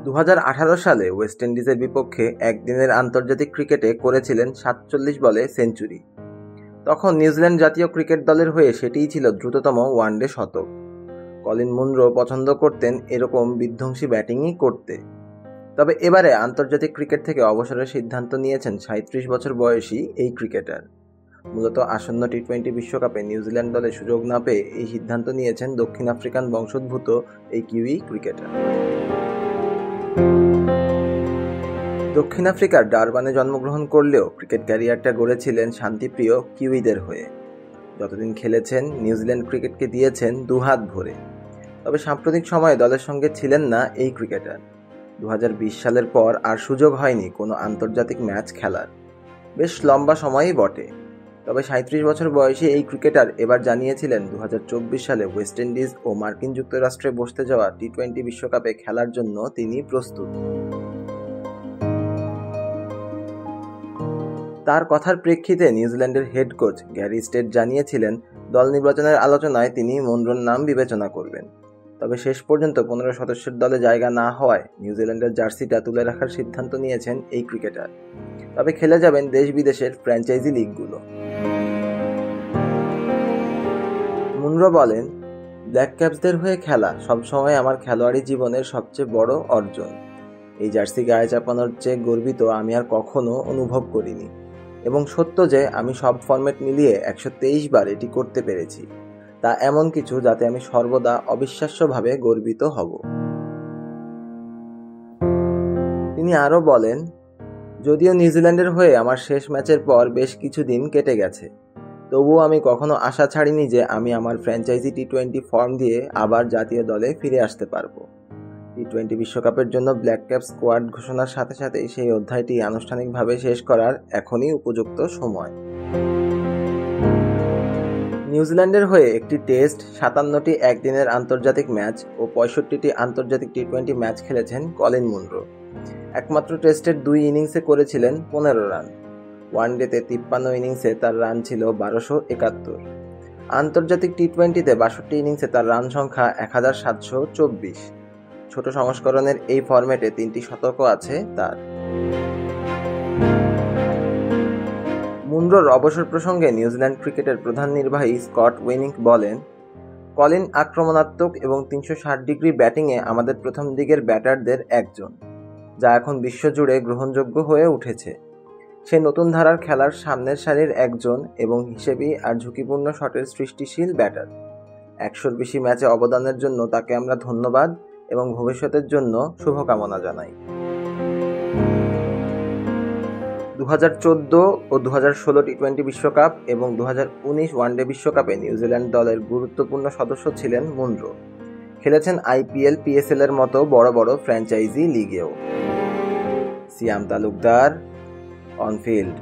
2018 সালে ওয়েস্ট ইন্ডিজের বিপক্ষে একদিনের আন্তর্জাতিক ক্রিকেটে করেছিলেন 47 বলে সেঞ্চুরি। তখন নিউজিল্যান্ড জাতীয় ক্রিকেট দলের হয়ে সেটিই ছিল দ্রুততম ওয়ানডে শতক। কলিন মুনরো পছন্দ করতেন এরকম বিধ্বংসী ব্যাটিংই করতে। তবে এবারে আন্তর্জাতিক ক্রিকেট থেকে অবসরের সিদ্ধান্ত নিয়েছেন 37 বছর বয়সী এই ক্রিকেটার। মূলত আসন্ন টি-20 বিশ্বকাপে নিউজিল্যান্ড দলে সুযোগ না পেয়ে এই সিদ্ধান্ত নিয়েছেন দক্ষিণ আফ্রিকান বংশোদ্ভূত এই কিউই ক্রিকেটার। দক্ষিণ আফ্রিকার ডারবানে জন্মগ্রহণ করলেও ক্রিকেট ক্যারিয়ারটা গড়েছিলেন শান্তিপ্রিয় কিউইদের হয়ে। যতদিন খেলেছেন নিউজিল্যান্ড ক্রিকেটকে দিয়েছেন দুহাত ভরে। তবে সাম্প্রতিক সময়ে দলের সঙ্গে ছিলেন না এই ক্রিকেটার। 2020 সালের পর আর সুযোগ হয়নি কোনো আন্তর্জাতিক ম্যাচ খেলার। বেশ লম্বা সময়ই বটে। তবে 37 বছর বয়সী এই ক্রিকেটার এবার জানিয়েছিলেন 2024 সালে ওয়েস্ট ইন্ডিজ ও মার্কিন যুক্তরাষ্ট্রে বসতে যাওয়া টি-20 বিশ্বকাপে খেলার জন্য তিনি প্রস্তুত। তার কথার প্রেক্ষিতে নিউজিল্যান্ডের হেড কোচ গ্যারি স্টেট জানিয়েছিলেন দল নির্বাচনের আলোচনায় তিনি মুনরোর নাম বিবেচনা করবেন। তবে শেষ পর্যন্ত 15 সদস্যের দলে জায়গা না হওয়ায় নিউজিল্যান্ডের জার্সিটা তুলে রাখার সিদ্ধান্ত নিয়েছেন এই ক্রিকেটার। তবে খেলে যাবেন দেশ বিদেশের ফ্র্যাঞ্চাইজি লিগগুলো। মুনরো বলেন, ব্ল্যাক ক্যাপসদের হয়ে খেলা সবসময় আমার খেলোয়াড়ি জীবনের সবচেয়ে বড় অর্জন। এই জার্সি গায়ে চাপানোর চেয়ে গর্বিত আমি আর কখনো অনুভব করিনি। এবং সত্য যে আমি সব ফরম্যাট মিলিয়ে 123 বার এটি করতে পেরেছি। তা এমন কিছু যাতে আমি সর্বদা অবিশ্বাস্যভাবে গর্বিত হব। তিনি আরও বলেন, যদিও নিউজিল্যান্ডের হয়ে আমার শেষ ম্যাচের পর বেশ কিছুদিন কেটে গেছে, তবুও আমি কখনো আশা ছাড়িনি যে আমি আমার ফ্র্যাঞ্চাইজি টি-20 ফর্ম দিয়ে আবার জাতীয় দলে ফিরে আসতে পারবো। টি-20 বিশ্বকাপের জন্য ব্ল্যাক ক্যাপ স্কোয়াড ঘোষণার সাথে সাথেই সেই অধ্যায়টি আনুষ্ঠানিকভাবে শেষ করার এখনই উপযুক্ত সময়। নিউজিল্যান্ডের হয়ে একটি টেস্ট, 57টি একদিনের আন্তর্জাতিক ম্যাচ ও 65টি আন্তর্জাতিক টি-20 ম্যাচ খেলেছেন কলিন মুনরো। একমাত্র টেস্টের 2 ইনিংসে করেছিলেন 15 রান। ওয়ানডেতে 53 ইনিংসে তার রান ছিল 1271। আন্তর্জাতিক টি-20তে 62 ইনিংসে তার রান সংখ্যা 1724। ছোট সংস্করণের এই ফরম্যাটে 3টি শতকও আছে তার। মুনরোর অবসর প্রসঙ্গে নিউজিল্যান্ড ক্রিকেটের প্রধান নির্বাহী স্কট ওয়েনিংক বলেন, কলিন আক্রমণাত্মক এবং 360 ডিগ্রি ব্যাটিংয়ে আমাদের প্রথম দিকের ব্যাটারদের একজন, যা এখন বিশ্বজুড়ে গ্রহণযোগ্য হয়ে উঠেছে। সে নতুন ধারার খেলার সামনের সারির একজন এবং হিসেবেই আর ঝুঁকিপূর্ণ শটের সৃষ্টিশীল ব্যাটার। 100-র বেশি ম্যাচে অবদানের জন্য তাকে আমরা ধন্যবাদ এবং ভবিষ্যতের জন্য শুভকামনা জানাই। 2014 ও 2016 টি-20 বিশ্বকাপ এবং 2019 ওয়ানডে বিশ্বকাপে নিউজিল্যান্ড দলের গুরুত্বপূর্ণ সদস্য ছিলেন মুনরো। খেলেছেন আইপিএল, পিএসএল এর মতো বড় বড় ফ্র্যাঞ্চাইজি লিগেও। Siam Talukdar, on field.